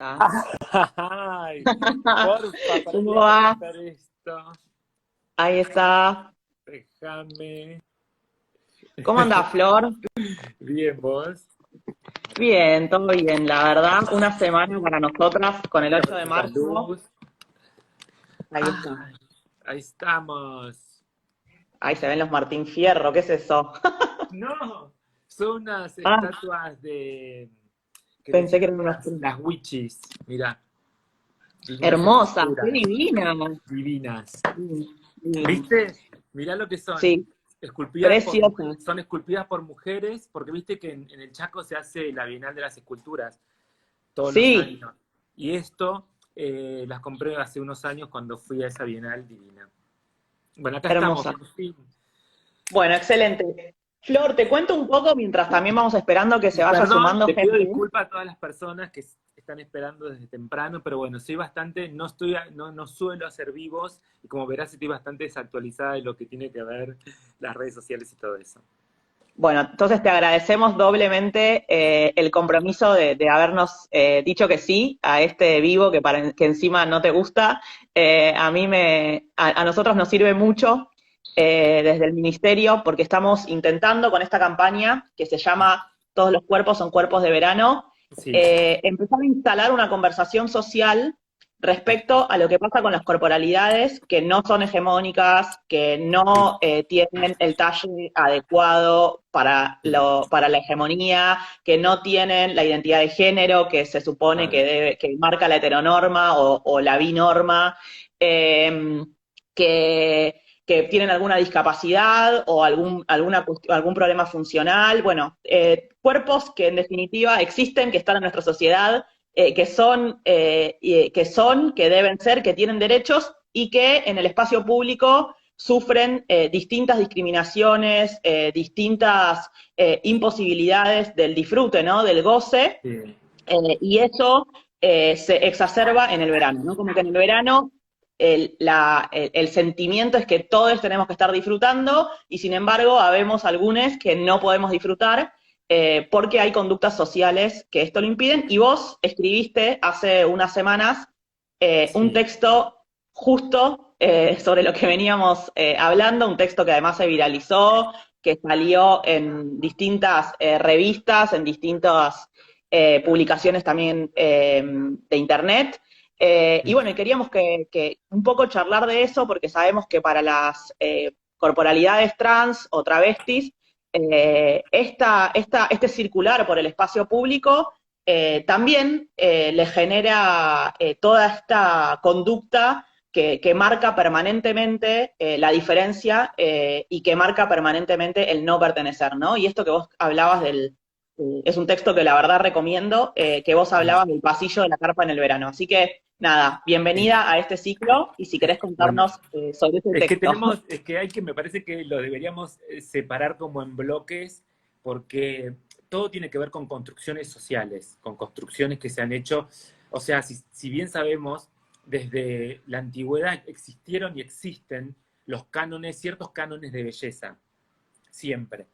¿Estás? Ay, porfa, ¿para ¿Cómo qué vas a va? contar esto? Ahí está. Déjame. ¿Cómo andás, Flor? Bien, vos. Bien, todo bien, la verdad. Una semana para nosotras con el Ahí 8 de apareció la marzo. luz. Ahí está. Ay, ahí estamos. Ahí se ven los Martín Fierro, ¿qué es eso? No, son unas Ah, estatuas de que le pensé que hicieron eran unos las witches. Mira, divinas hermosas, qué esculturas, divina. divinas. Divina. ¿Viste? Mirá lo que son. Sí, Esculpidas por preciosas. son esculpidas por mujeres, porque viste que en el Chaco se hace la Bienal de las Esculturas todos los Sí, años. Y esto las compré hace unos años cuando fui a esa Bienal divina. Bueno, acá estamos, hermosas. por fin. Bueno, excelente. Flor, te cuento un poco mientras también vamos esperando que se Y vaya perdón, sumando le pido gente. disculpas a todas las personas que están esperando desde temprano, pero bueno, soy bastante, no suelo hacer vivos, y como verás estoy bastante desactualizada de lo que tiene que ver las redes sociales y todo eso. Bueno, entonces te agradecemos doblemente el compromiso de habernos dicho que sí a este vivo que encima no te gusta. A nosotros nos sirve mucho desde el ministerio porque estamos intentando con esta campaña que se llama Todos los cuerpos son cuerpos de verano, Sí, empezar a instalar una conversación social respecto a lo que pasa con las corporalidades que no son hegemónicas, que sí, no tienen el talle adecuado sí, para la hegemonía, que no tienen la identidad de género que se supone claro. que marca la heteronorma o la binorma, eh, que tienen alguna discapacidad o algún problema funcional. Bueno, cuerpos que en definitiva existen, que están en nuestra sociedad, que deben ser, que tienen derechos y que en el espacio público sufren distintas discriminaciones, distintas imposibilidades del disfrute, ¿no? Del goce, Sí. y eso se exacerba en el verano, ¿no? Como que en el verano el sentimiento es que todos tenemos que estar disfrutando y sin embargo habemos algunos que no podemos disfrutar porque hay conductas sociales que esto lo impiden. Y vos escribiste hace unas semanas un Sí. texto justo sobre lo que veníamos hablando, un texto que además se viralizó, que salió en distintas revistas, en distintas publicaciones también de internet. Y bueno, y queríamos que un poco charlar de eso porque sabemos que para las corporalidades trans o travestis, este circular por el espacio público también le genera toda esta conducta que marca permanentemente la diferencia y que marca permanentemente el no pertenecer, ¿no? Y esto que vos hablabas es un texto que la verdad recomiendo, que vos hablabas del pasillo de la carpa en el verano. Así que nada, bienvenida a este ciclo y si querés Bueno, contarnos sobre ese es que texto. tenemos, es que hay que, me parece que lo deberíamos separar como en bloques, porque todo tiene que ver con construcciones sociales, con construcciones que se han hecho. O sea, si bien sabemos, desde la antigüedad existieron y existen los cánones, ciertos cánones de belleza, siempre.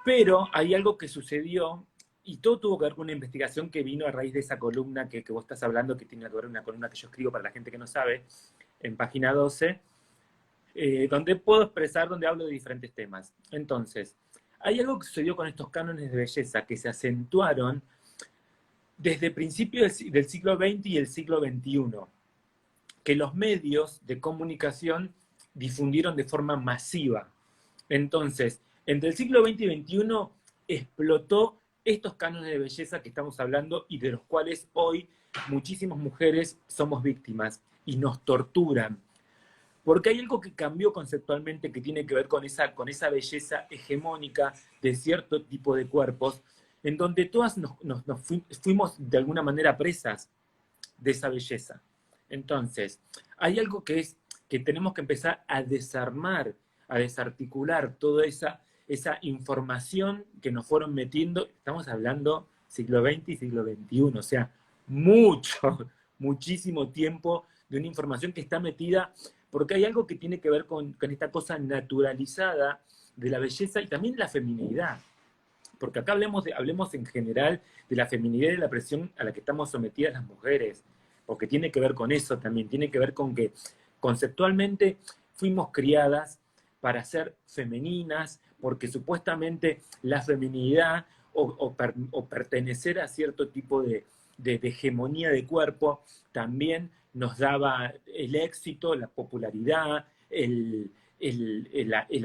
Pero hay algo que sucedió, y todo tuvo que ver con una investigación que vino a raíz de esa columna que vos estás hablando, que tiene que ver con una columna que yo escribo para la gente que no sabe, en página 12, donde puedo expresar, donde hablo de diferentes temas. Entonces, hay algo que sucedió con estos cánones de belleza que se acentuaron desde principios del siglo XX y el siglo XXI, que los medios de comunicación difundieron de forma masiva. Entonces, entre el siglo XX y XXI explotó estos cánones de belleza que estamos hablando y de los cuales hoy muchísimas mujeres somos víctimas y nos torturan. Porque hay algo que cambió conceptualmente que tiene que ver con esa belleza hegemónica de cierto tipo de cuerpos, en donde todas fuimos de alguna manera presas de esa belleza. Entonces, hay algo que es que tenemos que empezar a desarmar, a desarticular toda esa información que nos fueron metiendo. Estamos hablando siglo XX y siglo XXI, o sea, mucho, muchísimo tiempo de una información que está metida, porque hay algo que tiene que ver con esta cosa naturalizada de la belleza y también la feminidad. porque acá hablemos en general de la feminidad y de la presión a la que estamos sometidas las mujeres, porque tiene que ver con eso también, tiene que ver con que conceptualmente fuimos criadas para ser femeninas, porque supuestamente la feminidad o pertenecer a cierto tipo de hegemonía de cuerpo también nos daba el éxito, la popularidad, el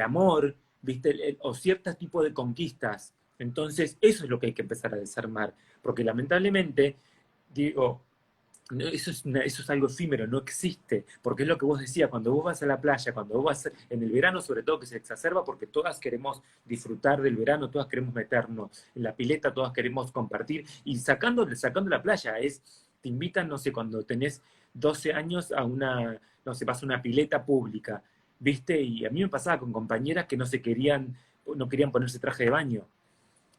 amor, ¿viste? O ciertos tipos de conquistas. Entonces, eso es lo que hay que empezar a desarmar, porque lamentablemente, digo, eso es algo efímero, no existe, porque es lo que vos decías, cuando vos vas a la playa, cuando vos vas en el verano, sobre todo que se exacerba, porque todas queremos disfrutar del verano, todas queremos meternos en la pileta, todas queremos compartir, y sacando la playa, te invitan, no sé, cuando tenés 12 años a no sé, vas a una pileta pública, ¿viste? Y a mí me pasaba con compañeras que no querían ponerse traje de baño,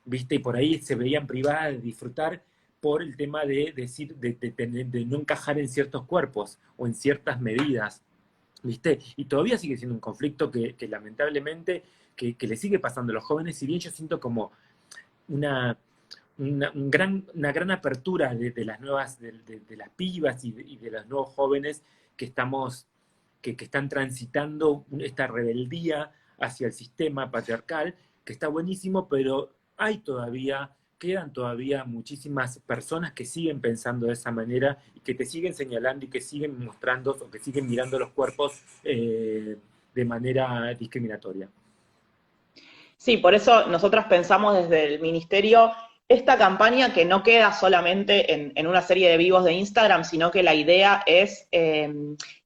¿viste? Y por ahí se veían privadas de disfrutar por el tema de decir, de no encajar en ciertos cuerpos o en ciertas medidas, ¿viste? Y todavía sigue siendo un conflicto que lamentablemente que le sigue pasando a los jóvenes, si bien yo siento como una, una gran apertura de las nuevas, de las pibas y de los nuevos jóvenes que están transitando esta rebeldía hacia el sistema patriarcal, que está buenísimo, pero quedan todavía muchísimas personas que siguen pensando de esa manera y que te siguen señalando y que siguen mostrando o que siguen mirando los cuerpos de manera discriminatoria. Sí, por eso nosotras pensamos desde el ministerio esta campaña que no queda solamente en una serie de vivos de Instagram, sino que la idea es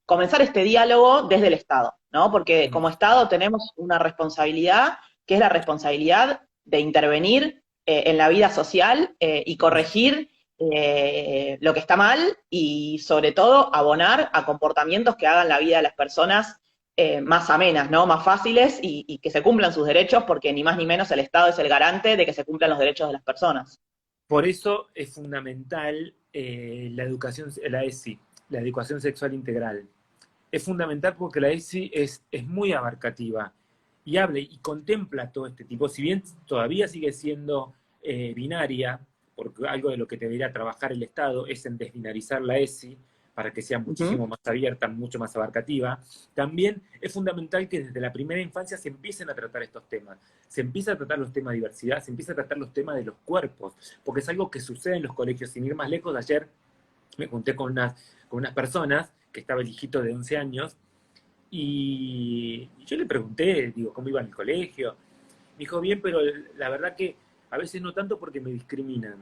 comenzar este diálogo desde el Estado, ¿no? Porque como Estado tenemos una responsabilidad, que es la responsabilidad de intervenir en la vida social y corregir lo que está mal y sobre todo abonar a comportamientos que hagan la vida de las personas más amenas, ¿no? Más fáciles y que se cumplan sus derechos, porque ni más ni menos el Estado es el garante de que se cumplan los derechos de las personas. Por eso es fundamental la educación, la ESI, la educación sexual integral. Es fundamental porque la ESI es muy abarcativa y habla y contempla todo este tipo, si bien todavía sigue siendo binaria, porque algo de lo que debería trabajar el Estado es en desbinarizar la ESI para que sea muchísimo más abierta, mucho más abarcativa, también es fundamental que desde la primera infancia se empiecen a tratar estos temas. Se empieza a tratar los temas de diversidad, se empieza a tratar los temas de los cuerpos, porque es algo que sucede en los colegios. Sin ir más lejos, ayer me junté con unas personas, que estaba el hijito de 11 años, y yo le pregunté, digo, ¿cómo iba en el colegio? Me dijo, bien, pero la verdad que a veces no tanto porque me discriminan.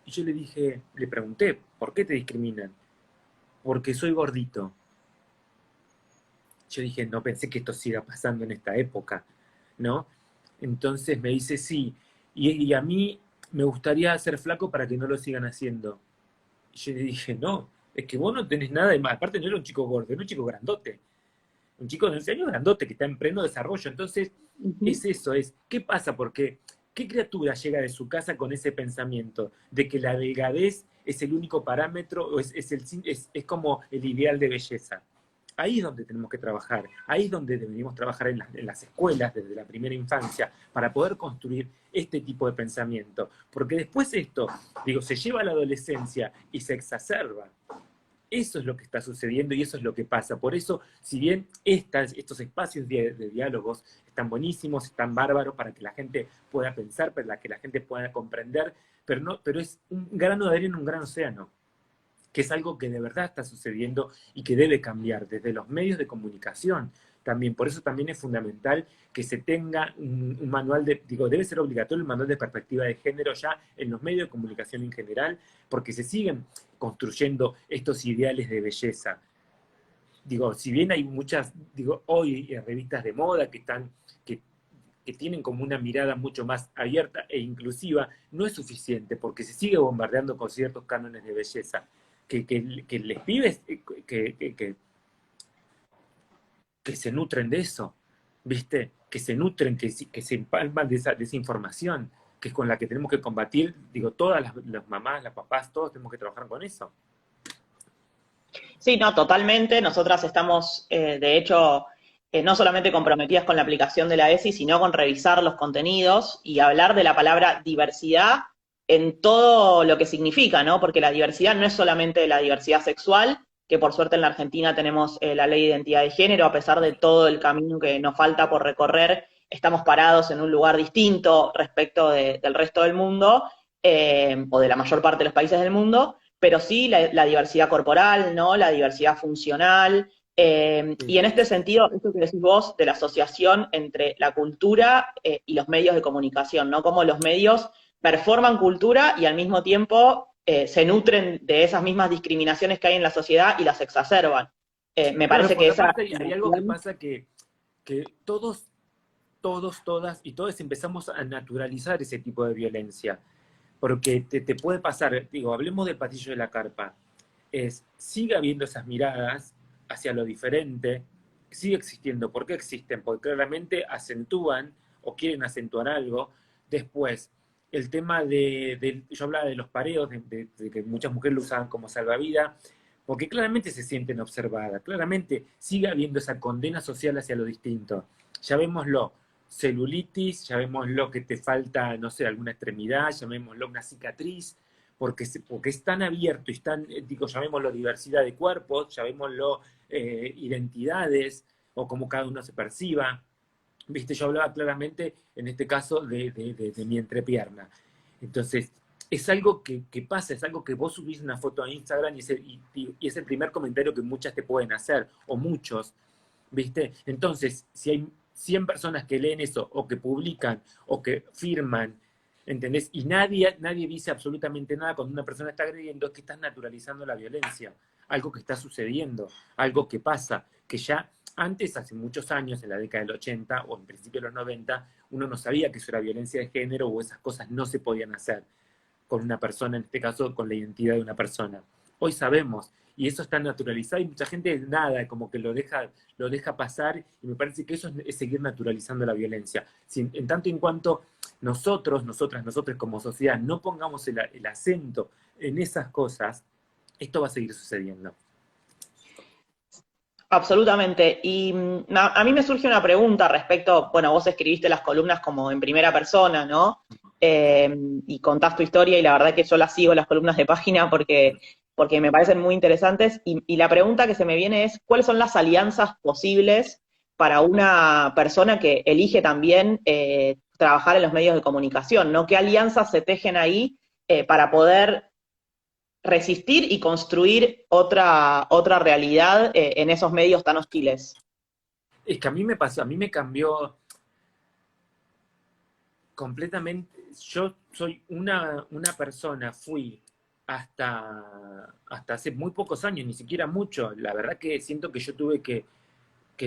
Y yo le pregunté, ¿por qué te discriminan? Porque soy gordito. Yo dije, no pensé que esto siga pasando en esta época, ¿no? Entonces me dice, sí, y a mí me gustaría ser flaco para que no lo sigan haciendo. Y yo le dije, no, es que vos no tenés nada de más. Aparte no era un chico gordo, era un chico grandote. Un chico de 11 años grandote que está en pleno desarrollo. Entonces, es eso, ¿qué pasa? Porque, ¿qué criatura llega de su casa con ese pensamiento de que la delgadez es el único parámetro, o es como el ideal de belleza? Ahí es donde tenemos que trabajar, ahí es donde deberíamos trabajar en las escuelas desde la primera infancia para poder construir este tipo de pensamiento. Porque después esto, se lleva a la adolescencia y se exacerba. Eso es lo que está sucediendo y eso es lo que pasa. Por eso, si bien estos espacios de diálogos están buenísimos, están bárbaros para que la gente pueda pensar, para que la gente pueda comprender, pero es un grano de arena en un gran océano, que es algo que de verdad está sucediendo y que debe cambiar desde los medios de comunicación también. Por eso también es fundamental que se tenga un manual debe ser obligatorio el manual de perspectiva de género ya en los medios de comunicación en general, porque se siguen construyendo estos ideales de belleza. Si bien hay muchas, hoy revistas de moda que tienen como una mirada mucho más abierta e inclusiva, no es suficiente porque se sigue bombardeando con ciertos cánones de belleza. Que les pibes que se nutren de eso, ¿viste? Que se nutren, que se empalman de esa información, que es con la que tenemos que combatir, todas las mamás, las papás, todos tenemos que trabajar con eso. Sí, no, totalmente. Nosotras estamos, de hecho, no solamente comprometidas con la aplicación de la ESI, sino con revisar los contenidos y hablar de la palabra diversidad en todo lo que significa, ¿no? Porque la diversidad no es solamente la diversidad sexual, que por suerte en la Argentina tenemos la ley de identidad de género, a pesar de todo el camino que nos falta por recorrer, estamos parados en un lugar distinto respecto del resto del mundo, o de la mayor parte de los países del mundo, pero sí la diversidad corporal, ¿no? La diversidad funcional, y Sí. en este sentido, esto que decís vos de la asociación entre la cultura y los medios de comunicación, ¿no? Cómo los medios performan cultura y al mismo tiempo se nutren de esas mismas discriminaciones que hay en la sociedad y las exacerban. Me Claro, parece que porque esa aparte hay algo que pasa que todas y todos empezamos a naturalizar ese tipo de violencia. Porque te puede pasar, digo, hablemos del pasillo de la carpa, sigue habiendo esas miradas hacia lo diferente, sigue existiendo. ¿Por qué existen? Porque claramente acentúan o quieren acentuar algo. Después, el tema yo hablaba de los pareos, de que muchas mujeres lo usaban como salvavidas, porque claramente se sienten observadas, claramente sigue habiendo esa condena social hacia lo distinto. Llamémoslo celulitis, llamémoslo que te falta, no sé, alguna extremidad, llamémoslo una cicatriz, porque es tan abierto y es tan, digo, llamémoslo diversidad de cuerpos, llamémoslo identidades, o como cada uno se perciba. Viste, yo hablaba claramente, en este caso, de mi entrepierna. Entonces, es algo que pasa, es algo que vos subís una foto a Instagram y es el primer comentario que muchas te pueden hacer, o muchos, ¿viste? Entonces, si hay 100 personas que leen eso, o que publican, o que firman, ¿entendés? Y nadie dice absolutamente nada cuando una persona está agrediendo, es que estás naturalizando la violencia, algo que está sucediendo, algo que pasa, que ya antes, hace muchos años, en la década del 80 o en principio de los 90, uno no sabía que eso era violencia de género o esas cosas no se podían hacer con una persona, en este caso con la identidad de una persona. Hoy sabemos, y eso está naturalizado y mucha gente nada, como que lo deja pasar, y me parece que eso es seguir naturalizando la violencia. En tanto y en cuanto nosotros como sociedad no pongamos el acento en esas cosas, esto va a seguir sucediendo. Absolutamente. Y a mí me surge una pregunta respecto, bueno, vos escribiste las columnas como en primera persona, ¿no? Y contás tu historia y la verdad que yo las sigo las columnas de página porque me parecen muy interesantes. Y la pregunta que se me viene es, ¿cuáles son las alianzas posibles para una persona que elige también trabajar en los medios de comunicación, ¿no? ¿Qué alianzas se tejen ahí para poder resistir y construir otra realidad en esos medios tan hostiles? Es que a mí me pasó, a mí me cambió completamente. Yo soy una persona, fui hasta hace muy pocos años, ni siquiera mucho. La verdad que siento que yo tuve que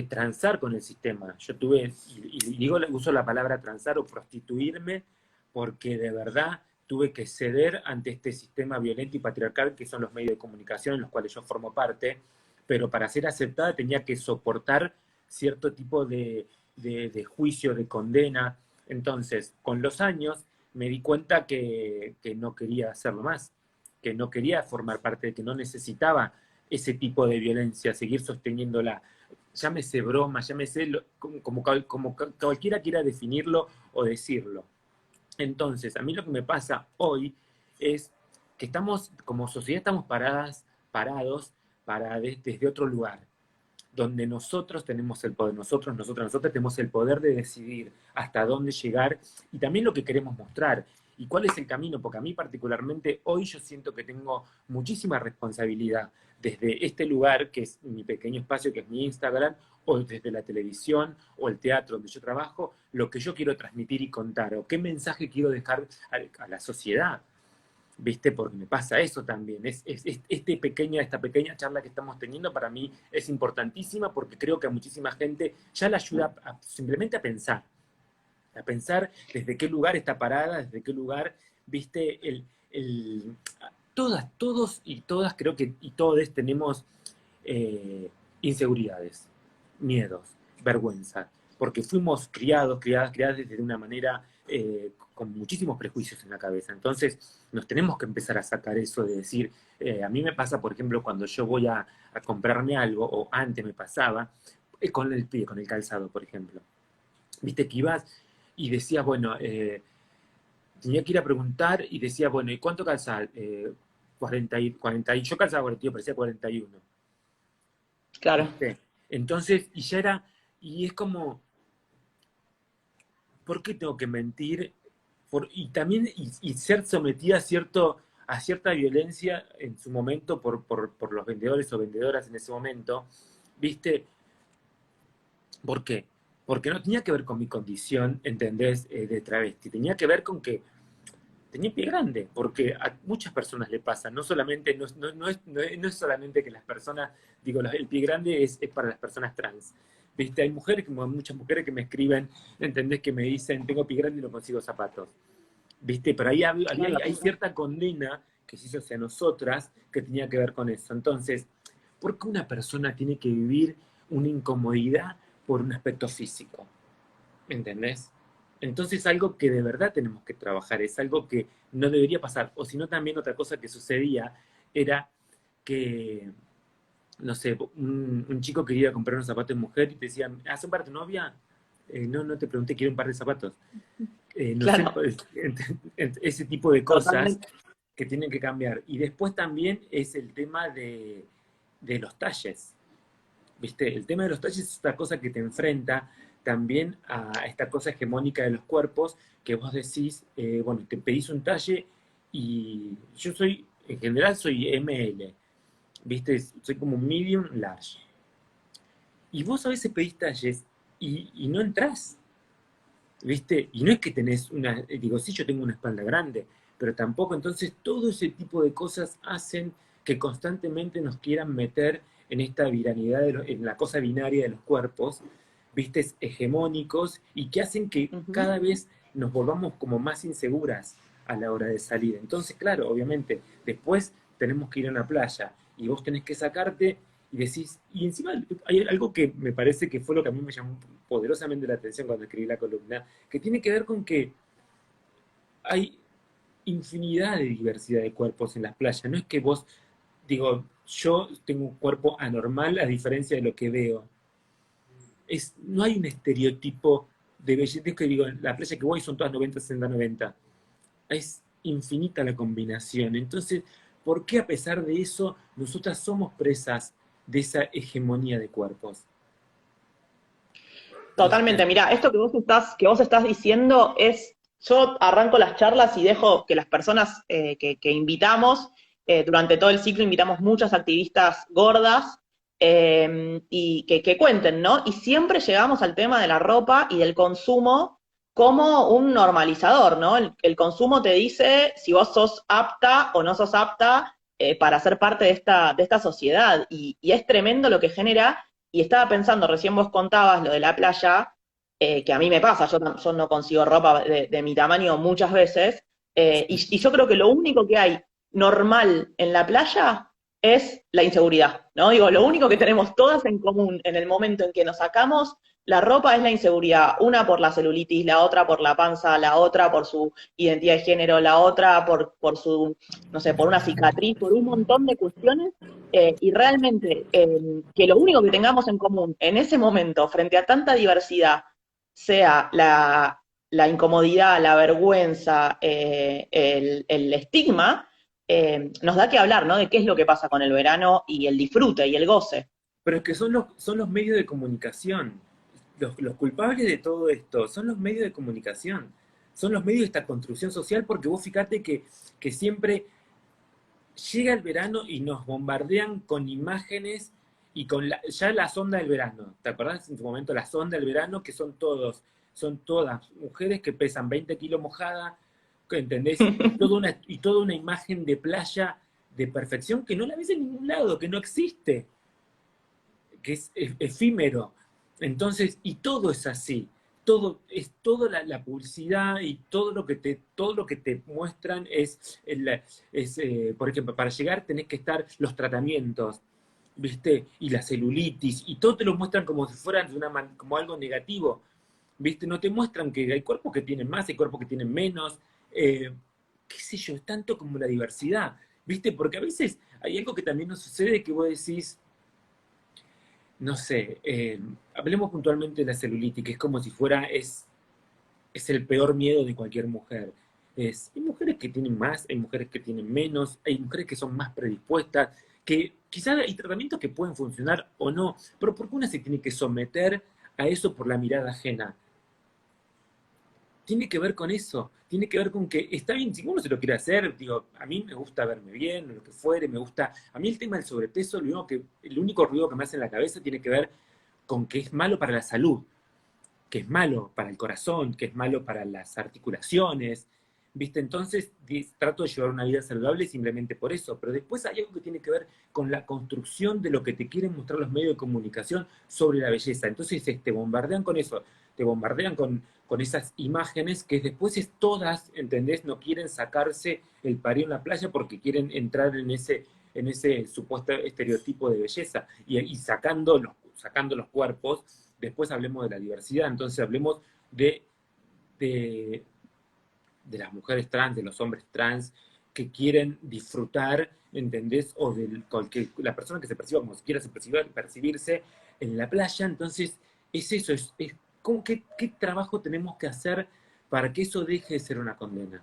transar con el sistema. Yo tuve, y digo, uso la palabra transar o prostituirme, porque de verdad tuve que ceder ante este sistema violento y patriarcal que son los medios de comunicación en los cuales yo formo parte, pero para ser aceptada tenía que soportar cierto tipo de juicio, de condena. Entonces, con los años me di cuenta que no quería hacerlo más, que no quería formar parte, que no necesitaba ese tipo de violencia, seguir sosteniéndola. Llámese broma, llámese como cualquiera quiera definirlo o decirlo. Entonces, a mí lo que me pasa hoy es que estamos, como sociedad, estamos parados desde otro lugar, donde nosotros tenemos el poder, nosotros tenemos el poder de decidir hasta dónde llegar y también lo que queremos mostrar y cuál es el camino, porque a mí particularmente hoy yo siento que tengo muchísima responsabilidad desde este lugar, que es mi pequeño espacio, que es mi Instagram, o desde la televisión o el teatro donde yo trabajo, lo que yo quiero transmitir y contar, o qué mensaje quiero dejar a la sociedad. ¿Viste? Porque me pasa eso también. Esta pequeña charla que estamos teniendo para mí es importantísima porque creo que a muchísima gente ya la ayuda simplemente a pensar desde qué lugar está parada, desde qué lugar, ¿viste? Todos y todas creo que y todos tenemos inseguridades, miedos, vergüenza, porque fuimos criadas desde una manera con muchísimos prejuicios en la cabeza. Entonces, nos tenemos que empezar a sacar eso de decir, a mí me pasa, por ejemplo, cuando yo voy a comprarme algo, o antes me pasaba, con el pie, con el calzado, por ejemplo. Viste que ibas y decías, bueno, tenía que ir a preguntar y decía, bueno, ¿y cuánto calzás? 40 y yo calzaba 42, parecía 41. Claro. ¿Viste? Entonces, y ya era, y es como, ¿por qué tengo que mentir? Y también y ser sometida a cierta violencia en su momento por los vendedores o vendedoras en ese momento, ¿viste? ¿Por qué? Porque no tenía que ver con mi condición, ¿entendés? De travesti, tenía que ver con que tenía pie grande, porque a muchas personas le pasa, no solamente, no es solamente que las personas, digo, el pie grande es para las personas trans. ¿Viste? Hay mujeres, muchas mujeres que me escriben, ¿entendés? Que me dicen, tengo pie grande y no consigo zapatos. ¿Viste? Pero ahí hay cierta condena que se hizo hacia nosotras que tenía que ver con eso. Entonces, ¿por qué una persona tiene que vivir una incomodidad por un aspecto físico? ¿Entendés? Entonces, algo que de verdad tenemos que trabajar, es algo que no debería pasar. O si no, también otra cosa que sucedía era que, no sé, un chico quería comprar unos zapatos de mujer y te decían, ¿son para tu novia? No, no te pregunté, quiero un par de zapatos. No sé, Claro, pues, ese tipo de cosas totalmente. que tienen que cambiar. Y después también es el tema de los talles. ¿Viste? El tema de los talles es esta cosa que te enfrenta también a esta cosa hegemónica de los cuerpos, que vos decís, bueno, te pedís un talle y yo soy, en general soy ML, ¿viste? Soy como medium large. Y vos a veces pedís talles y no entrás, ¿viste? Y no es que tenés digo, sí, yo tengo una espalda grande, pero tampoco, entonces todo ese tipo de cosas hacen que constantemente nos quieran meter en esta binariedad, en la cosa binaria de los cuerpos, ¿viste? Hegemónicos, y que hacen que Ujú. cada vez nos volvamos como más inseguras a la hora de salir. Entonces, claro, obviamente, después tenemos que ir a una playa y vos tenés que sacarte y decís, y encima hay algo que me parece que fue lo que a mí me llamó poderosamente la atención cuando escribí la columna, que tiene que ver con que hay infinidad de diversidad de cuerpos en las playas. No es que vos, digo, yo tengo un cuerpo anormal a diferencia de lo que veo. No hay un estereotipo de belleza. Es que digo, en la playa que voy son todas 90, 60, 90. Es infinita la combinación. Entonces, ¿por qué a pesar de eso nosotras somos presas de esa hegemonía de cuerpos? ¿Viste? Totalmente, mira, esto que vos estás diciendo es, yo arranco las charlas y dejo que las personas que invitamos, durante todo el ciclo invitamos muchas activistas gordas y que cuenten, ¿no? Y siempre llegamos al tema de la ropa y del consumo como un normalizador, ¿no? El consumo te dice si vos sos apta o no sos apta para ser parte de esta sociedad y es tremendo lo que genera y estaba pensando, recién vos contabas lo de la playa, que a mí me pasa, yo no consigo ropa de mi tamaño muchas veces, y yo creo que lo único que hay normal en la playa es la inseguridad, ¿no? Digo, lo único que tenemos todas en común en el momento en que nos sacamos la ropa es la inseguridad, una por la celulitis, la otra por la panza, la otra por su identidad de género, la otra por su, no sé, por una cicatriz, por un montón de cuestiones y realmente que lo único que tengamos en común en ese momento, frente a tanta diversidad, sea la incomodidad, la vergüenza, el estigma, nos da que hablar, ¿no? De qué es lo que pasa con el verano y el disfrute y el goce. Pero es que son los medios de comunicación. Los culpables de todo esto son los medios de comunicación. Son los medios de esta construcción social, porque vos fíjate que siempre llega el verano y nos bombardean con imágenes y con ya la sonda del verano. ¿Te acordás en su momento la sonda del verano? Que son todas mujeres que pesan 20 kilos mojada, ¿entendés? Y toda una imagen de playa de perfección que no la ves en ningún lado, que no existe, que es efímero. Entonces, y todo es así. Todo es toda la publicidad y todo lo que te muestran por ejemplo, para llegar tenés que estar los tratamientos, ¿viste? Y la celulitis, y todo te lo muestran como si fueran como algo negativo, ¿viste? No te muestran que hay cuerpos que tienen más, hay cuerpos que tienen menos, qué sé yo, es tanto como la diversidad, ¿viste? Porque a veces hay algo que también nos sucede que vos decís, no sé, hablemos puntualmente de la celulitis, que es como si fuera, es el peor miedo de cualquier mujer. Hay mujeres que tienen más, hay mujeres que tienen menos, hay mujeres que son más predispuestas, que quizás hay tratamientos que pueden funcionar o no, pero ¿por qué una se tiene que someter a eso por la mirada ajena? Tiene que ver con eso, tiene que ver con que está bien, si uno se lo quiere hacer, digo, a mí me gusta verme bien, o lo que fuere, me gusta, a mí el tema del sobrepeso, el único ruido que me hace en la cabeza tiene que ver con que es malo para la salud, que es malo para el corazón, que es malo para las articulaciones, ¿viste? Entonces trato de llevar una vida saludable simplemente por eso, pero después hay algo que tiene que ver con la construcción de lo que te quieren mostrar los medios de comunicación sobre la belleza. Entonces te bombardean con eso, te bombardean con esas imágenes que después todas, ¿entendés? No quieren sacarse el parí en la playa porque quieren entrar en ese supuesto estereotipo de belleza y sacando los cuerpos. Después hablemos de la diversidad, entonces hablemos de, de, de las mujeres trans, de los hombres trans, que quieren disfrutar, ¿entendés? O de la persona que se perciba como si quiera percibirse en la playa. Entonces, es eso, ¿qué trabajo tenemos que hacer para que eso deje de ser una condena?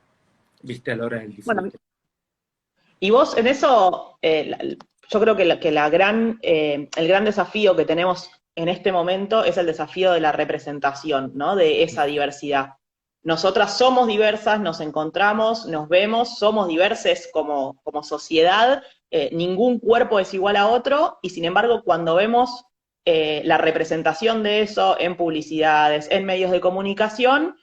¿Viste? A la hora del Bueno, disfrute. y vos en eso, yo creo que, el gran desafío que tenemos en este momento es el desafío de la representación, ¿no? De esa diversidad. Nosotras somos diversas, nos encontramos, nos vemos, somos diverses como sociedad, ningún cuerpo es igual a otro, y sin embargo, cuando vemos la representación de eso en publicidades, en medios de comunicación,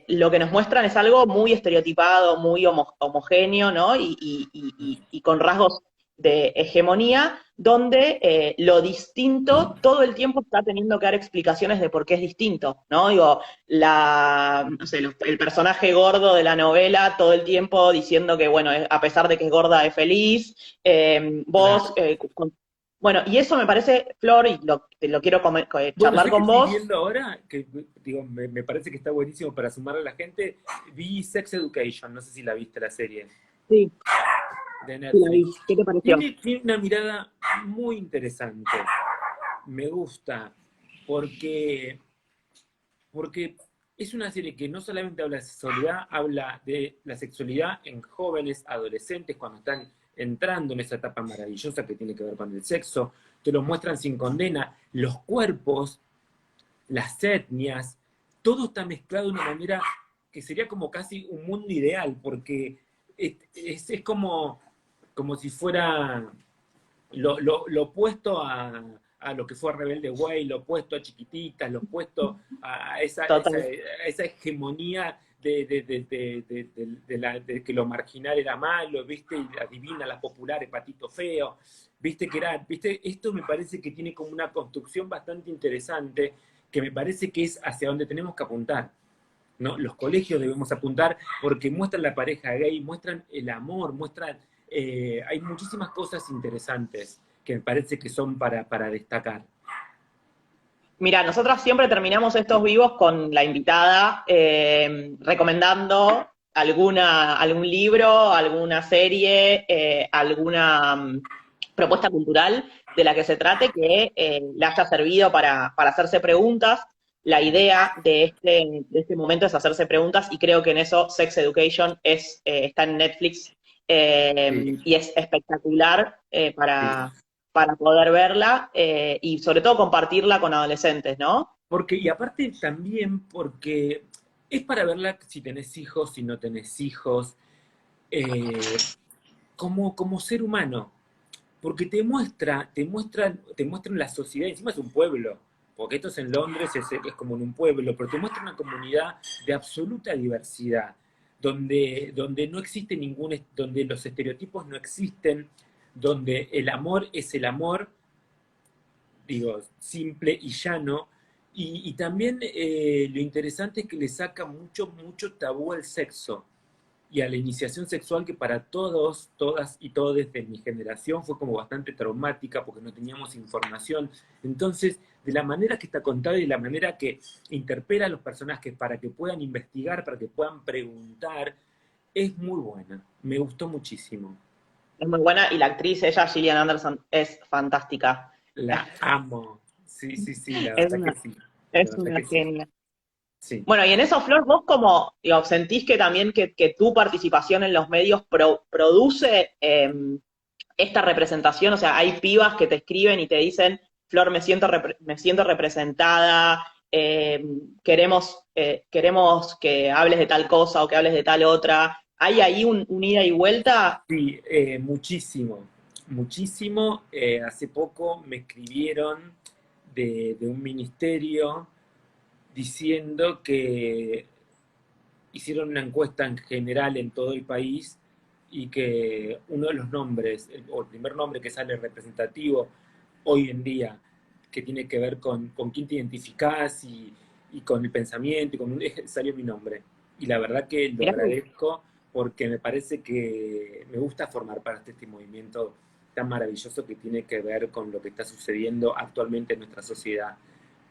lo que nos muestran es algo muy estereotipado, muy homogéneo, ¿no? Y con rasgos de hegemonía, donde lo distinto todo el tiempo está teniendo que dar explicaciones de por qué es distinto, ¿no? Digo, no sé, el personaje gordo de la novela todo el tiempo diciendo que, bueno, a pesar de que es gorda es feliz, vos, Claro. bueno, y eso me parece, Flor, y te lo quiero Bueno, charlar sé que con estoy vos. viendo ahora, que digo, me parece que está buenísimo para sumar a la gente. Vi Sex Education, no sé si la viste la serie Sí, de sí la vi. Netflix. ¿Qué te pareció? Tiene una mirada muy interesante. Me gusta, porque, porque es una serie que no solamente habla de sexualidad, habla de la sexualidad en jóvenes, adolescentes, cuando están entrando en esa etapa maravillosa que tiene que ver con el sexo. Te lo muestran sin condena. Los cuerpos, las etnias, todo está mezclado de una manera que sería como casi un mundo ideal, porque es como si fuera lo opuesto a lo que fue Rebelde Way, lo opuesto a Chiquititas, lo opuesto a Total. esa hegemonía de que lo marginal era malo, ¿viste? Y la divina, la popular, el patito feo, ¿viste? Esto me parece que tiene como una construcción bastante interesante, que me parece que es hacia donde tenemos que apuntar. ¿No? Los colegios debemos apuntar porque muestran la pareja gay, muestran el amor, hay muchísimas cosas interesantes que me parece que son para destacar. Mira, nosotras siempre terminamos estos vivos con la invitada recomendando algún libro, alguna serie, alguna propuesta cultural de la que se trate que le haya servido para hacerse preguntas. La idea de este momento es hacerse preguntas y creo que en eso Sex Education está en Netflix Sí, y es espectacular sí. para poder verla y sobre todo compartirla con adolescentes, ¿no? Y aparte también porque es para verla si tenés hijos, si no tenés hijos, eh, como ser humano. Porque te muestran la sociedad, encima es un pueblo, porque esto es en Londres, es como en un pueblo, pero te muestra una comunidad de absoluta diversidad, donde no existe donde los estereotipos no existen, donde el amor es el amor, digo, simple y llano, y también lo interesante es que le saca mucho, mucho tabú al sexo y a la iniciación sexual que para todos, todas y todos desde mi generación fue como bastante traumática porque no teníamos información. Entonces, de la manera que está contada y de la manera que interpela a los personajes para que puedan investigar, para que puedan preguntar, es muy buena. Me gustó muchísimo. Es muy buena y la actriz, ella, Gillian Anderson, es fantástica. La amo. Sí, sí, sí, la Es verdad que una, sí. La es verdad una que sí. genia. Sí. Bueno, y en eso, Flor, vos como, digo, sentís que también que tu participación en los medios produce esta representación, o sea, hay pibas que te escriben y te dicen, Flor, me siento representada, queremos que hables de tal cosa o que hables de tal otra. ¿Hay ahí un ida y vuelta? Sí, muchísimo, muchísimo. Hace poco me escribieron de un ministerio diciendo que hicieron una encuesta en general en todo el país y que uno de los nombres, o el primer nombre que sale representativo hoy en día, que tiene que ver con quién te identificás y con el pensamiento, salió mi nombre. Y la verdad que lo Mirá que agradezco porque me parece que me gusta formar parte de este movimiento tan maravilloso que tiene que ver con lo que está sucediendo actualmente en nuestra sociedad.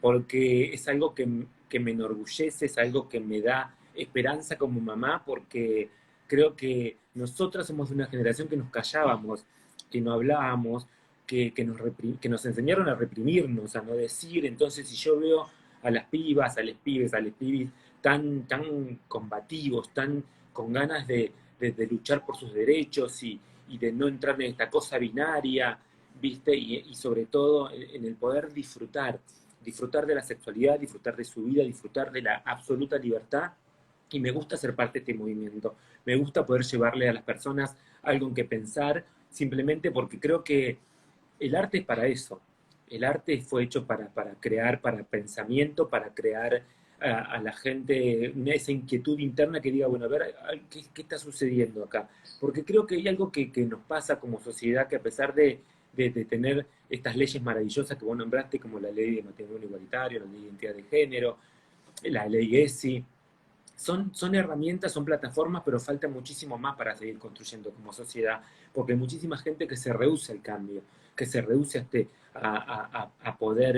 Porque es algo que me enorgullece, es algo que me da esperanza como mamá, porque creo que nosotras somos de una generación que nos callábamos, que no hablábamos, que nos enseñaron a reprimirnos, a no decir. Entonces, si yo veo a las pibas, a los pibes, a los pibis tan combativos, tan con ganas de luchar por sus derechos y de no entrar en esta cosa binaria, ¿viste? Y sobre todo en el poder disfrutar de la sexualidad, disfrutar de su vida, disfrutar de la absoluta libertad. Y me gusta ser parte de este movimiento. Me gusta poder llevarle a las personas algo en que pensar, simplemente porque creo que el arte es para eso. El arte fue hecho para crear, para pensamiento, para crear a la gente esa inquietud interna que diga, bueno, a ver, ¿qué está sucediendo acá? Porque creo que hay algo que nos pasa como sociedad, que a pesar de tener estas leyes maravillosas que vos nombraste, como la ley de matrimonio igualitario, la ley de identidad de género, la ley ESI, son herramientas, son plataformas, pero falta muchísimo más para seguir construyendo como sociedad, porque hay muchísima gente que se rehúsa al cambio, que se rehúsa a poder...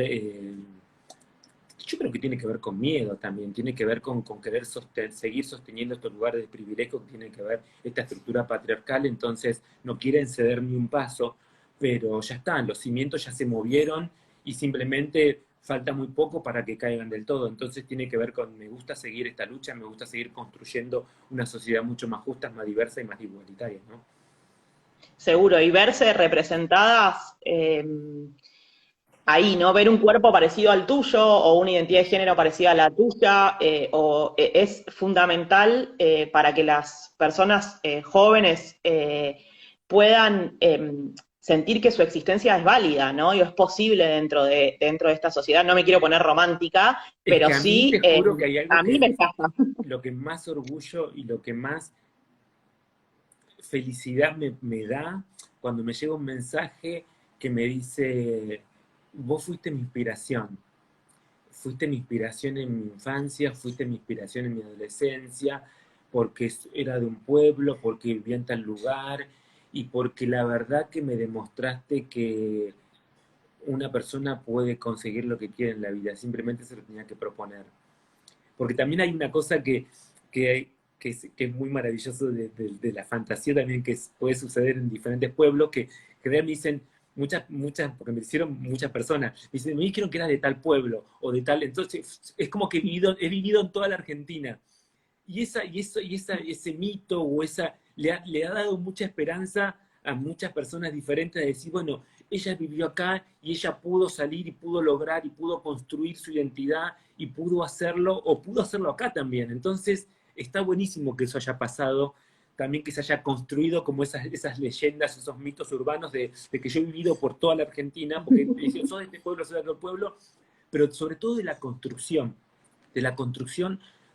yo creo que tiene que ver con miedo también, tiene que ver con querer seguir sosteniendo estos lugares de privilegio, que tiene que ver esta estructura patriarcal, entonces no quieren ceder ni un paso, pero ya están, los cimientos ya se movieron y simplemente falta muy poco para que caigan del todo. Entonces tiene que ver con, me gusta seguir esta lucha, me gusta seguir construyendo una sociedad mucho más justa, más diversa y más igualitaria, ¿no? seguro, y verse representadas ahí, ¿no? Ver un cuerpo parecido al tuyo o una identidad de género parecida a la tuya es fundamental para que las personas jóvenes puedan sentir que su existencia es válida, ¿no? Y es posible dentro de esta sociedad. No me quiero poner romántica, Es pero que a mí sí, te juro que hay algo a mí que me pasa. lo que más orgullo y lo que más felicidad me da cuando me llega un mensaje que me dice, vos fuiste mi inspiración en mi infancia, fuiste mi inspiración en mi adolescencia, porque era de un pueblo, porque vivía en tal lugar y porque la verdad que me demostraste que una persona puede conseguir lo que quiere en la vida, simplemente se lo tenía que proponer. Porque también hay una cosa que es muy maravilloso de la fantasía también que puede suceder en diferentes pueblos, que me dicen muchas, porque me hicieron muchas personas, me dicen, me dijeron que era de tal pueblo o de tal, entonces es como que he vivido en toda la Argentina. Ese mito o le ha dado mucha esperanza a muchas personas diferentes de decir, bueno, ella vivió acá y ella pudo salir y pudo lograr y pudo construir su identidad y pudo hacerlo o pudo hacerlo acá también. Entonces, está buenísimo que eso haya pasado, también que se haya construido como esas leyendas, esos mitos urbanos de que yo he vivido por toda la Argentina, porque yo soy de este pueblo, soy de aquel pueblo, pero sobre todo de la construcción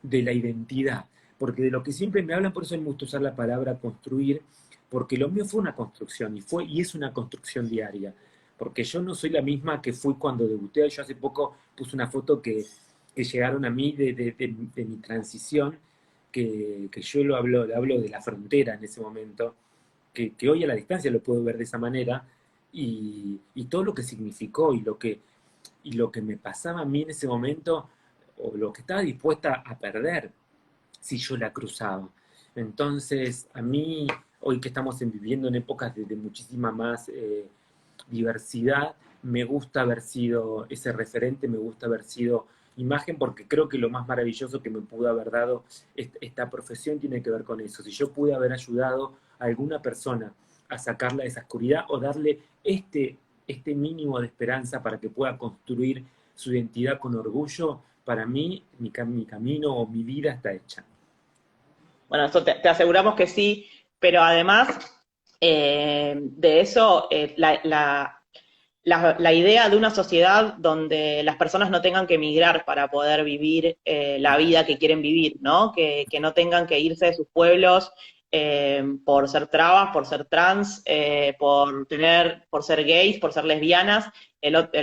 de la identidad. Porque de lo que siempre me hablan, por eso me gusta usar la palabra construir, porque lo mío fue una construcción y es una construcción diaria. Porque yo no soy la misma que fui cuando debuté. Yo hace poco puse una foto que llegaron a mí de mi transición, que yo le hablo de la frontera en ese momento, que hoy a la distancia lo puedo ver de esa manera, y todo lo que significó y lo que me pasaba a mí en ese momento, o lo que estaba dispuesta a perder si yo la cruzaba. Entonces, a mí, hoy que estamos viviendo en épocas de muchísima más diversidad, me gusta haber sido ese referente, me gusta haber sido imagen, porque creo que lo más maravilloso que me pudo haber dado esta profesión tiene que ver con eso. Si yo pude haber ayudado a alguna persona a sacarla de esa oscuridad o darle este mínimo de esperanza para que pueda construir su identidad con orgullo, para mí mi camino o mi vida está hecha. Bueno, eso te aseguramos que sí, pero además de eso, la idea de una sociedad donde las personas no tengan que emigrar para poder vivir la vida que quieren vivir, ¿no? Que no tengan que irse de sus pueblos por ser trabas, por ser trans, por ser gays, por ser lesbianas.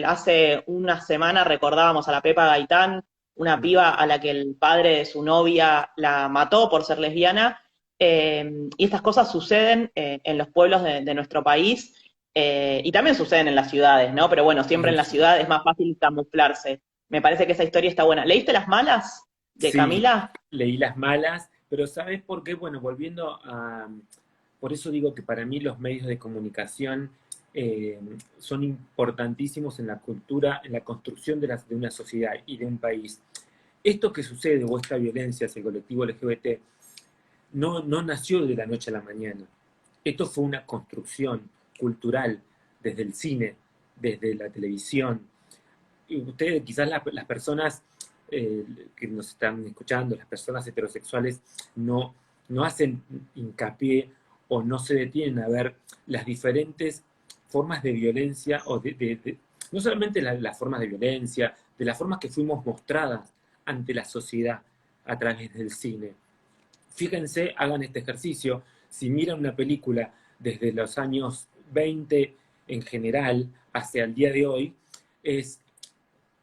Hace una semana recordábamos a la Pepa Gaitán, una piba a la que el padre de su novia la mató por ser lesbiana, y estas cosas suceden en los pueblos de nuestro país, y también suceden en las ciudades, ¿no? Pero bueno, siempre en las ciudades es más fácil camuflarse. Me parece que esa historia está buena. ¿Leíste Las Malas de Sí, Camila? leí Las Malas, pero ¿sabes por qué? Bueno, por eso digo que para mí los medios de comunicación son importantísimos en la cultura, en la construcción de una sociedad y de un país. Esto que sucede, o esta violencia hacia el colectivo LGBT, no nació de la noche a la mañana. Esto fue una construcción cultural desde el cine, desde la televisión. Y ustedes, quizás las personas que nos están escuchando, las personas heterosexuales, no hacen hincapié o no se detienen a ver las diferentes formas de violencia, o no solamente las formas de violencia, de las formas que fuimos mostradas ante la sociedad a través del cine. Fíjense, hagan este ejercicio, si miran una película desde los años 20 en general hacia el día de hoy,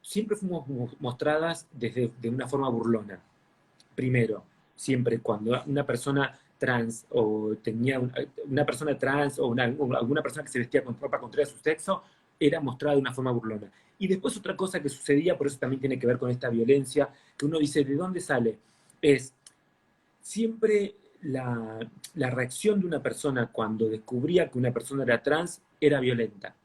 siempre fuimos mostradas de una forma burlona. Primero, siempre cuando una persona trans o tenía una persona trans o alguna persona que se vestía con ropa contraria a su sexo, era mostrada de una forma burlona. Y después otra cosa que sucedía, por eso también tiene que ver con esta violencia, que uno dice, ¿de dónde sale? Es siempre la reacción de una persona cuando descubría que una persona era trans era violenta,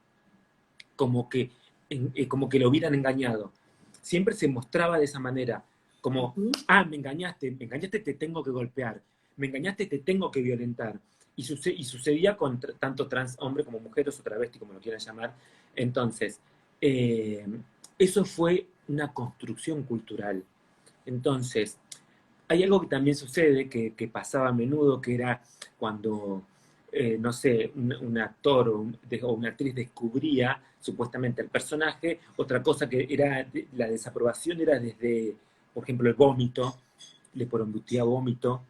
como que lo hubieran engañado. Siempre se mostraba de esa manera, como, me engañaste, te tengo que golpear, me engañaste, te tengo que violentar. Y sucedía con tanto trans hombre como mujeres o travesti, como lo quieran llamar. Entonces, eso fue una construcción cultural. Entonces, hay algo que también sucede, que pasaba a menudo, que era cuando, no sé, un actor o una actriz descubría supuestamente el personaje, otra cosa que era, la desaprobación era desde, por ejemplo, el vómito, le porondutía vómito,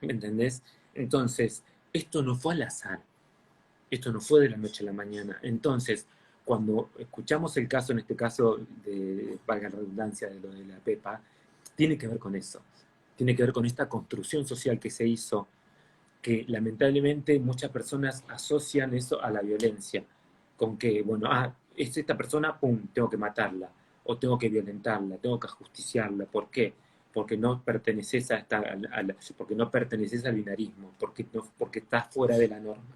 ¿me entendés? Entonces, esto no fue al azar, esto no fue de la noche a la mañana. Entonces, cuando escuchamos el caso, en este caso, valga la redundancia, de lo de la Pepa, tiene que ver con eso. Tiene que ver con esta construcción social que se hizo, que lamentablemente muchas personas asocian eso a la violencia, con que, bueno, es esta persona, pum, tengo que matarla, o tengo que violentarla, tengo que ajusticiarla. ¿Por qué? Porque no perteneces porque no perteneces al binarismo, porque estás fuera de la norma.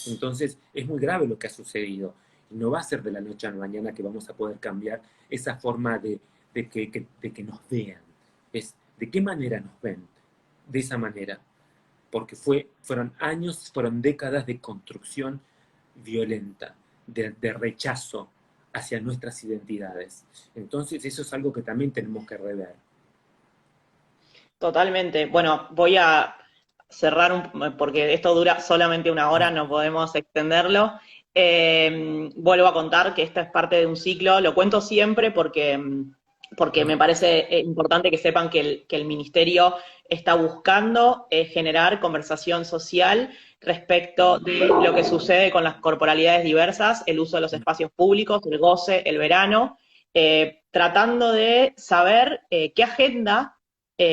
Entonces, es muy grave lo que ha sucedido. Y no va a ser de la noche a la mañana que vamos a poder cambiar esa forma de que nos vean. ¿De qué manera nos ven? De esa manera. Porque fueron años, fueron décadas de construcción violenta, de rechazo hacia nuestras identidades. Entonces, eso es algo que también tenemos que rever. Totalmente. Bueno, voy a cerrar porque esto dura solamente una hora, no podemos extenderlo. Vuelvo a contar que esta es parte de un ciclo, lo cuento siempre porque me parece importante que sepan que el ministerio está buscando generar conversación social respecto de lo que sucede con las corporalidades diversas, el uso de los espacios públicos, el goce, el verano, tratando de saber qué agenda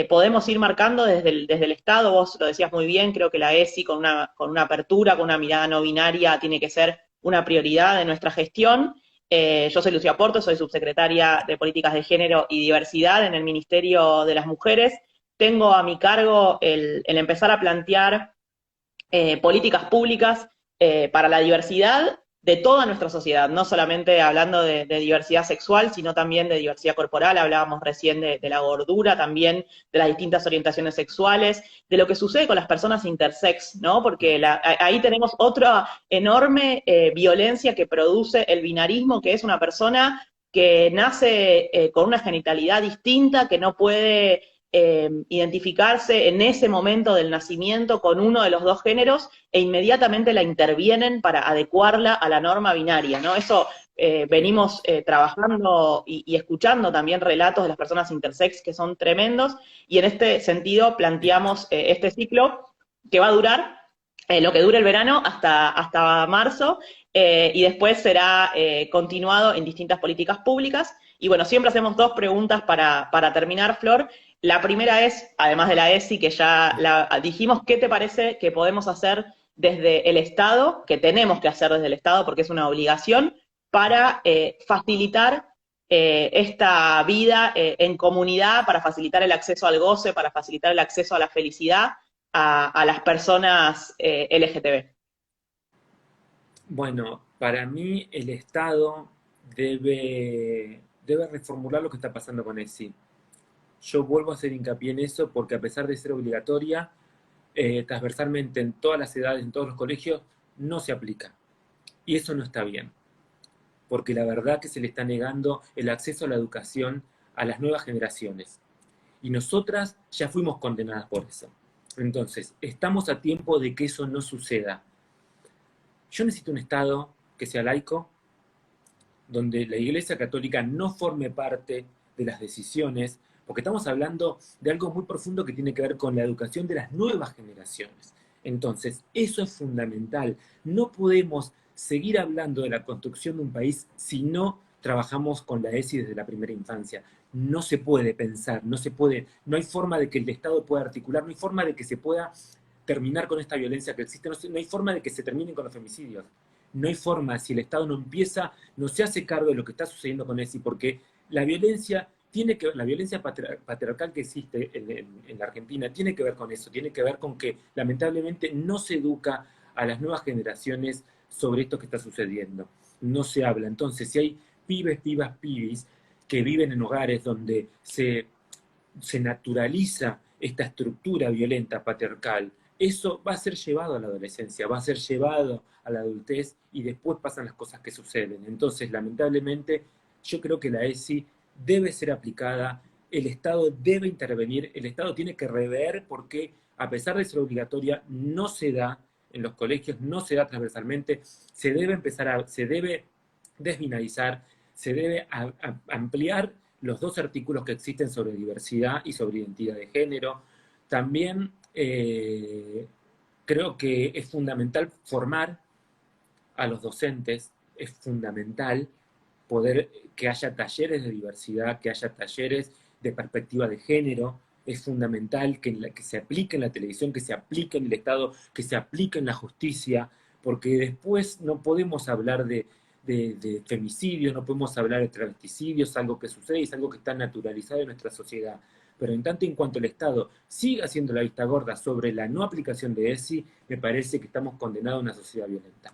podemos ir marcando desde el Estado. Vos lo decías muy bien, creo que la ESI con una apertura, con una mirada no binaria, tiene que ser una prioridad de nuestra gestión. Yo soy Lucía Porto, soy subsecretaria de Políticas de Género y Diversidad en el Ministerio de las Mujeres. Tengo a mi cargo el empezar a plantear políticas públicas para la diversidad de toda nuestra sociedad, no solamente hablando de diversidad sexual, sino también de diversidad corporal, hablábamos recién de la gordura, también de las distintas orientaciones sexuales, de lo que sucede con las personas intersex, ¿no? Porque ahí tenemos otra enorme violencia que produce el binarismo, que es una persona que nace con una genitalidad distinta, que no puede identificarse en ese momento del nacimiento con uno de los dos géneros e inmediatamente la intervienen para adecuarla a la norma binaria, ¿no? Eso venimos trabajando y escuchando también relatos de las personas intersex que son tremendos, y en este sentido planteamos este ciclo que va a durar lo que dure el verano hasta marzo, y después será continuado en distintas políticas públicas. Y bueno, siempre hacemos dos preguntas para terminar, Flor. La primera es, además de la ESI, que ya la dijimos, ¿qué te parece que podemos hacer desde el Estado, que tenemos que hacer desde el Estado porque es una obligación, para facilitar esta vida en comunidad, para facilitar el acceso al goce, para facilitar el acceso a la felicidad a las personas LGTB? Bueno, para mí el Estado debe reformular lo que está pasando con ESI. Yo vuelvo a hacer hincapié en eso porque a pesar de ser obligatoria, transversalmente en todas las edades, en todos los colegios, no se aplica. Y eso no está bien, porque la verdad que se le está negando el acceso a la educación a las nuevas generaciones. Y nosotras ya fuimos condenadas por eso. Entonces, estamos a tiempo de que eso no suceda. Yo necesito un Estado que sea laico, donde la Iglesia Católica no forme parte de las decisiones, porque estamos hablando de algo muy profundo que tiene que ver con la educación de las nuevas generaciones. Entonces, eso es fundamental. No podemos seguir hablando de la construcción de un país si no trabajamos con la ESI desde la primera infancia. No se puede pensar, no hay forma de que el Estado pueda articular, no hay forma de que se pueda terminar con esta violencia que existe, no hay forma de que se terminen con los femicidios. No hay forma, si el Estado no se hace cargo de lo que está sucediendo con ESI, porque la violencia la violencia patriarcal que existe en la Argentina tiene que ver con eso, tiene que ver con que lamentablemente no se educa a las nuevas generaciones sobre esto que está sucediendo. No se habla. Entonces, si hay pibis que viven en hogares donde se naturaliza esta estructura violenta patriarcal, eso va a ser llevado a la adolescencia, va a ser llevado a la adultez y después pasan las cosas que suceden. Entonces, lamentablemente, yo creo que la ESI debe ser aplicada, el Estado debe intervenir, el Estado tiene que rever porque a pesar de ser obligatoria, no se da en los colegios, no se da transversalmente, se debe desbinarizar, se debe ampliar los dos artículos que existen sobre diversidad y sobre identidad de género. También creo que es fundamental formar a los docentes, es fundamental poder que haya talleres de diversidad, que haya talleres de perspectiva de género, es fundamental que se aplique en la televisión, que se aplique en el Estado, que se aplique en la justicia, porque después no podemos hablar de femicidios, no podemos hablar de travesticidios, es algo que sucede y es algo que está naturalizado en nuestra sociedad. Pero en tanto y en cuanto el Estado siga haciendo la vista gorda sobre la no aplicación de ESI, me parece que estamos condenados a una sociedad violenta.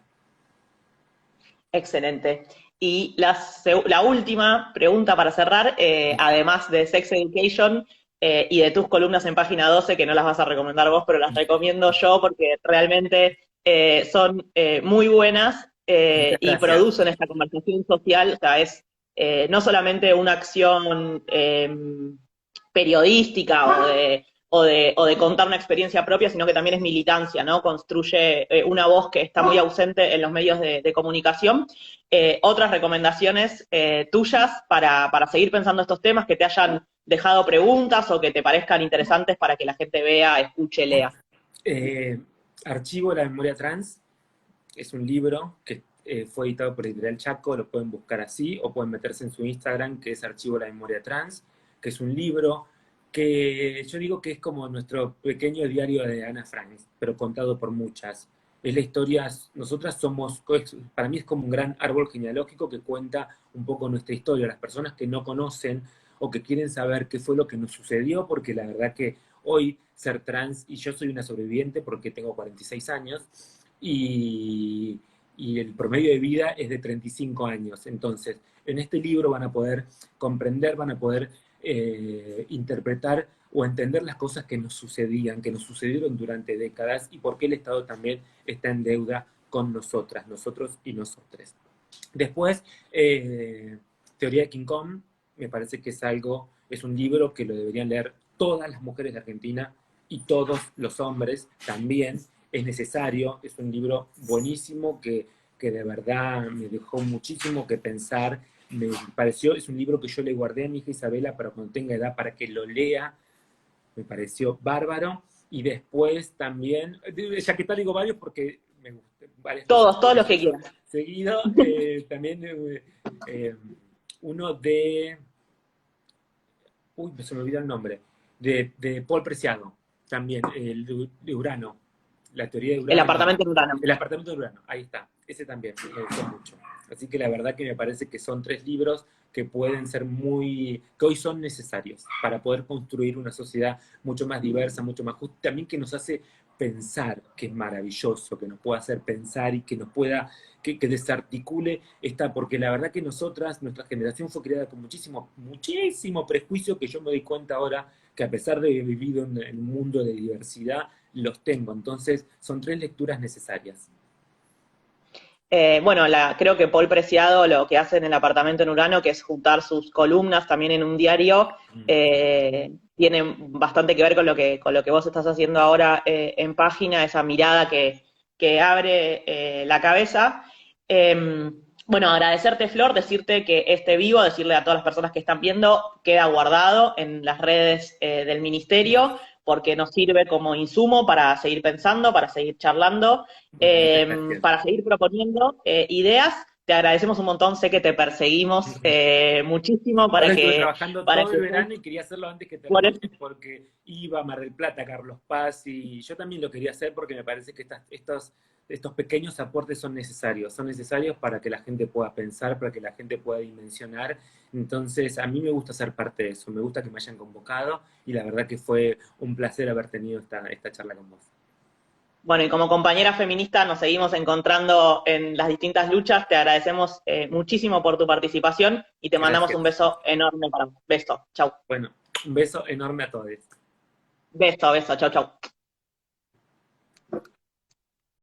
Excelente. Y la última pregunta para cerrar, además de Sex Education y de tus columnas en Página 12, que no las vas a recomendar vos, pero las recomiendo yo porque realmente son muy buenas y producen esta conversación social. O sea, es no solamente una acción periodística o de contar una experiencia propia, sino que también es militancia, ¿no? Construye una voz que está muy ausente en los medios de comunicación. Otras recomendaciones tuyas para seguir pensando estos temas, que te hayan dejado preguntas o que te parezcan interesantes para que la gente vea, escuche, lea. Archivo La Memoria Trans es un libro que fue editado por Editorial Chaco, lo pueden buscar así, o pueden meterse en su Instagram, que es Archivo La Memoria Trans, que es un libro que yo digo que es como nuestro pequeño diario de Ana Frank, pero contado por muchas. Es la historia, nosotras somos, para mí es como un gran árbol genealógico que cuenta un poco nuestra historia. Las personas que no conocen o que quieren saber qué fue lo que nos sucedió, porque la verdad que hoy ser trans, y yo soy una sobreviviente porque tengo 46 años, y y el promedio de vida es de 35 años. Entonces, en este libro van a poder comprender, van a poder interpretar o entender las cosas que nos sucedían, que nos sucedieron durante décadas y por qué el Estado también está en deuda con nosotras, nosotros y nosotres. Después, Teoría de King Kong, me parece que es un libro que lo deberían leer todas las mujeres de Argentina y todos los hombres también. Es necesario, es un libro buenísimo que de verdad me dejó muchísimo que pensar. Me pareció, es un libro que yo le guardé a mi hija Isabela para cuando tenga edad, para que lo lea. Me pareció bárbaro. Y después también, ya que tal digo varios porque me gustan varias cosas. Todos los que quieras. Seguido, también uno de... Uy, se me olvidó el nombre. De Paul Preciado, también, el de Urano. La teoría de Urano. El apartamento de Urano. El apartamento de Urano, ahí está. Ese también me gustó mucho. Así que la verdad que me parece que son 3 libros que pueden ser que hoy son necesarios para poder construir una sociedad mucho más diversa, mucho más justa, también que nos hace pensar, que es maravilloso, que nos pueda hacer pensar y que nos pueda, que desarticule porque la verdad que nuestra generación fue creada con muchísimo prejuicio, que yo me doy cuenta ahora que a pesar de haber vivido en un mundo de diversidad, los tengo. Entonces, son 3 lecturas necesarias. Bueno, creo que Paul Preciado lo que hace en el apartamento en Urano, que es juntar sus columnas también en un diario, tiene bastante que ver con lo que vos estás haciendo ahora en Página, esa mirada que abre la cabeza. Bueno, agradecerte, Flor, decirte que este vivo, decirle a todas las personas que están viendo, queda guardado en las redes del Ministerio, porque nos sirve como insumo para seguir pensando, para seguir charlando, para seguir proponiendo ideas. Te agradecemos un montón, sé que te perseguimos muchísimo para estuve que... trabajando todo el verano y quería hacerlo antes que termine, porque iba a Mar del Plata, Carlos Paz, y yo también lo quería hacer porque me parece que estos pequeños aportes son necesarios para que la gente pueda pensar, para que la gente pueda dimensionar. Entonces, a mí me gusta ser parte de eso, me gusta que me hayan convocado, y la verdad que fue un placer haber tenido esta charla con vos. Bueno, y como compañera feminista nos seguimos encontrando en las distintas luchas. Te agradecemos muchísimo por tu participación y te mandamos un beso enorme para vos. Beso, chau. Bueno, un beso enorme a todos. Beso, chau, chau.